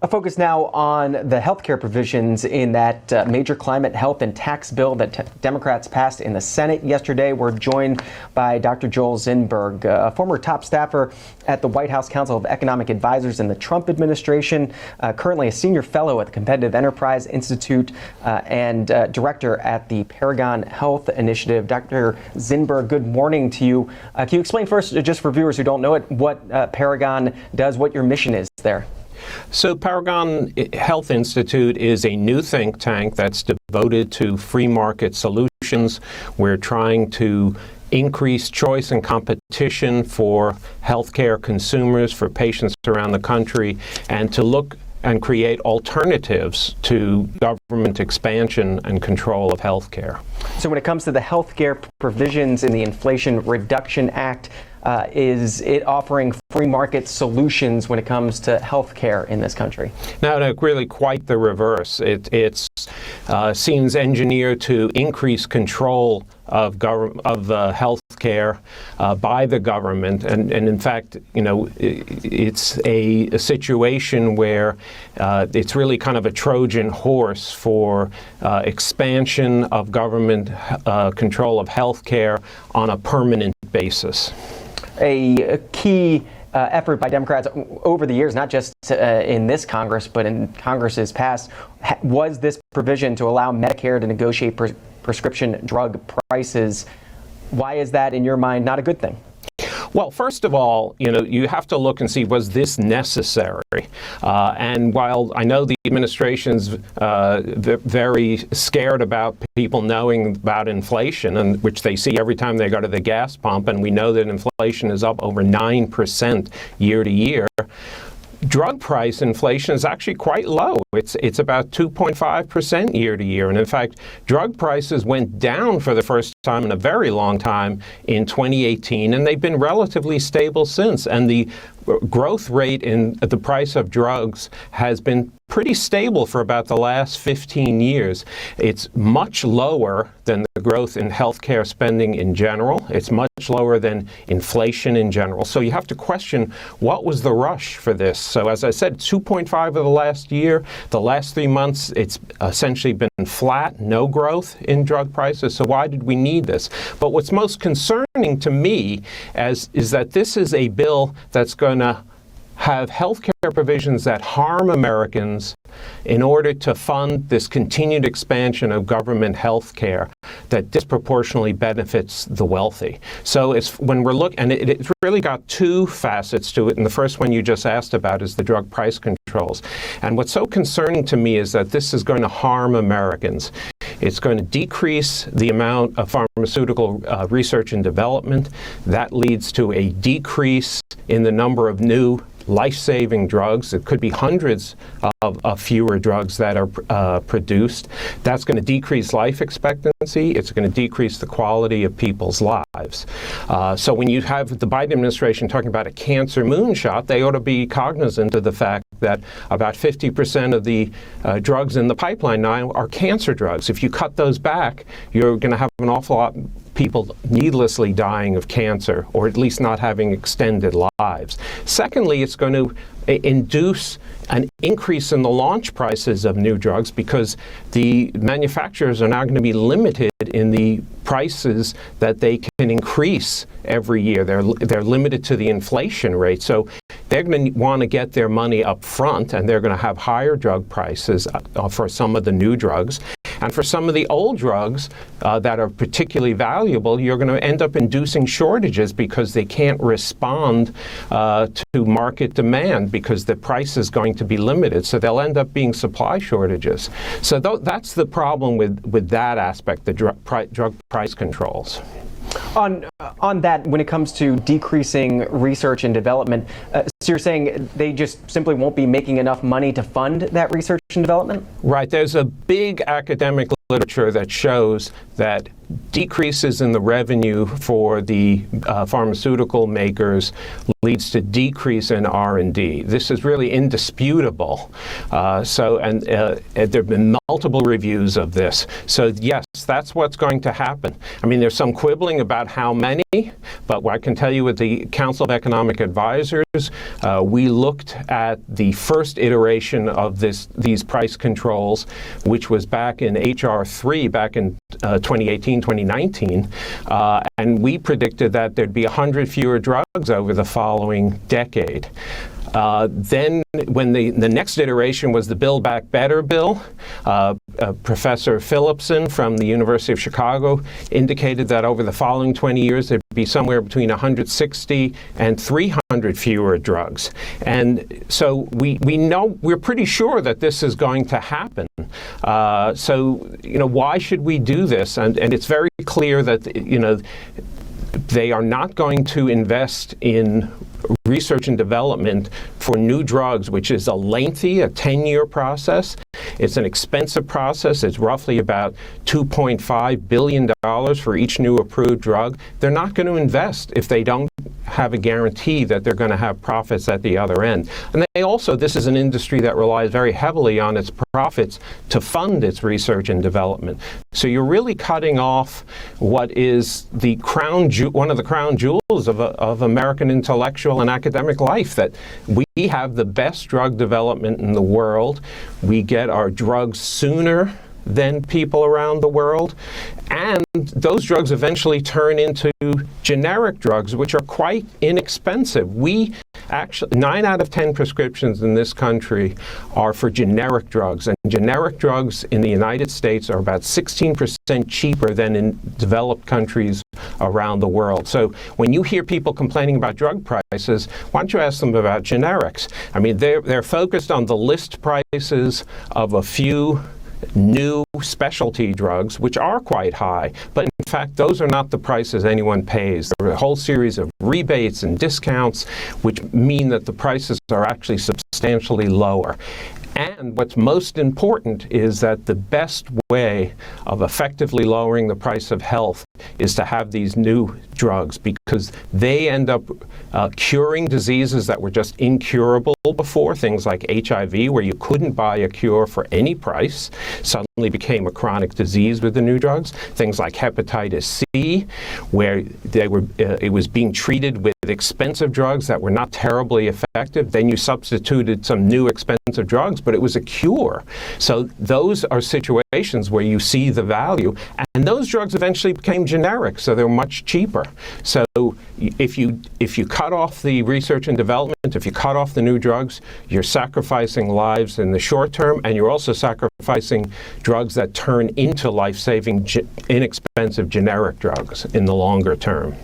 A focus now on the healthcare provisions in that major climate, health, and tax bill that Democrats passed in the Senate yesterday. We're joined by Dr. Joel Zinberg, a former top staffer at the White House Council of Economic Advisors in the Trump administration, currently a senior fellow at the Competitive Enterprise Institute and director at the Paragon Health Initiative. Dr. Zinberg, good morning to you. Can you explain first, just for viewers who don't know it, what Paragon does, what your mission is there? So Paragon Health Institute is a new think tank that's devoted to free market solutions. We're trying to increase choice and competition for healthcare consumers, for patients around the country, and to look and create alternatives to government expansion and control of healthcare. So when it comes to the healthcare provisions in the Inflation Reduction Act, is it offering free market solutions when it comes to health care in this country? No, really quite the reverse. It seems engineered to increase control of health care by the government. And in fact, you know, it's a situation where it's really kind of a Trojan horse for expansion of government control of health care on a permanent basis. A key effort by Democrats over the years, not just in this Congress, but in Congresses past, was this provision to allow Medicare to negotiate prescription drug prices. Why is that, in your mind, not a good thing? Well, first of all, you know, you have to look and see, was this necessary? And while I know the administration's very scared about people knowing about inflation, and which they see every time they go to the gas pump, and we know that inflation is up over 9% year to year, drug price inflation is actually quite low. It's about 2.5% year to year. And in fact, drug prices went down for the first time in a very long time in 2018, and they've been relatively stable since. And the growth rate in the price of drugs has been pretty stable for about the last 15 years. It's much lower than the growth in healthcare spending in general. It's much lower than inflation in general. So you have to question, what was the rush for this? So as I said, 2.5 of the last year. The last 3 months, it's essentially been flat, no growth in drug prices. So why did we need this? But what's most concerning to me is that this is a bill that's going to have healthcare provisions that harm Americans in order to fund this continued expansion of government health care that disproportionately benefits the wealthy. So it's when we're looking, and it's really got two facets to it, and the first one you just asked about is the drug price controls. And what's so concerning to me is that this is going to harm Americans. It's going to decrease the amount of pharmaceutical research and development. That leads to a decrease in the number of new life-saving drugs. It could be hundreds of fewer drugs that are produced. That's going to decrease life expectancy. It's going to decrease the quality of people's lives. So when you have the Biden administration talking about a cancer moonshot, they ought to be cognizant of the fact that about 50% of the drugs in the pipeline now are cancer drugs. If you cut those back, you're going to have an awful lot of people needlessly dying of cancer, or at least not having extended lives. Secondly, it's going to induce an increase in the launch prices of new drugs because the manufacturers are now going to be limited in the prices that they can increase every year. They're limited to the inflation rate. So they're going to want to get their money up front, and they're going to have higher drug prices for some of the new drugs. And for some of the old drugs that are particularly valuable, you're going to end up inducing shortages because they can't respond to market demand because the price is going to be limited. So they'll end up being supply shortages. So that's the problem with that aspect, the drug price controls. On that, when it comes to decreasing research and development, so you're saying they just simply won't be making enough money to fund that research and development? Right. There's a big academic literature that shows that decreases in the revenue for the pharmaceutical makers leads to decrease in R&D. This is really indisputable. There have been multiple reviews of this. So yes, that's what's going to happen. I mean, there's some quibbling about how many, but what I can tell you with the Council of Economic Advisors, we looked at the first iteration of these price controls, which was back in H.R. 3, back in 2018, 2019, and we predicted that there'd be 100 fewer drugs over the following decade. Then when the next iteration was the Build Back Better bill, Professor Phillipson from the University of Chicago indicated that over the following 20 years there'd be somewhere between 160 and 300 fewer drugs. And so we know, we're pretty sure that this is going to happen. So, why should we do this? And it's very clear that, they are not going to invest in research and development for new drugs, which is a 10-year process. It's an expensive process. It's roughly about $2.5 billion for each new approved drug. They're not going to invest if they don't have a guarantee that they're going to have profits at the other end. And this is an industry that relies very heavily on its profits to fund its research and development. So you're really cutting off what is one of the crown jewels of American intellectual and academic life, that we have the best drug development in the world. We get our drugs sooner than people around the world, and those drugs eventually turn into generic drugs, which are quite inexpensive. 9 out of 10 prescriptions in this country are for generic drugs, and generic drugs in the United States are about 16% cheaper than in developed countries around the world. So when you hear people complaining about drug prices, why don't you ask them about generics? I mean, they're focused on the list prices of a few new specialty drugs, which are quite high, but in fact those are not the prices anyone pays. There are a whole series of rebates and discounts which mean that the prices are actually substantially lower. And what's most important is that the best way of effectively lowering the price of health is to have these new drugs, because they end up curing diseases that were just incurable before. Things like HIV, where you couldn't buy a cure for any price, suddenly became a chronic disease with the new drugs. Things like hepatitis C, where it was being treated with expensive drugs that were not terribly effective. Then you substituted some new expensive drugs, but it was a cure. So those are situations where you see the value, and those drugs eventually became generic, so they're much cheaper. So if you cut off the research and development, if you cut off the new drugs, you're sacrificing lives in the short term, and you're also sacrificing drugs that turn into life-saving, inexpensive generic drugs in the longer term.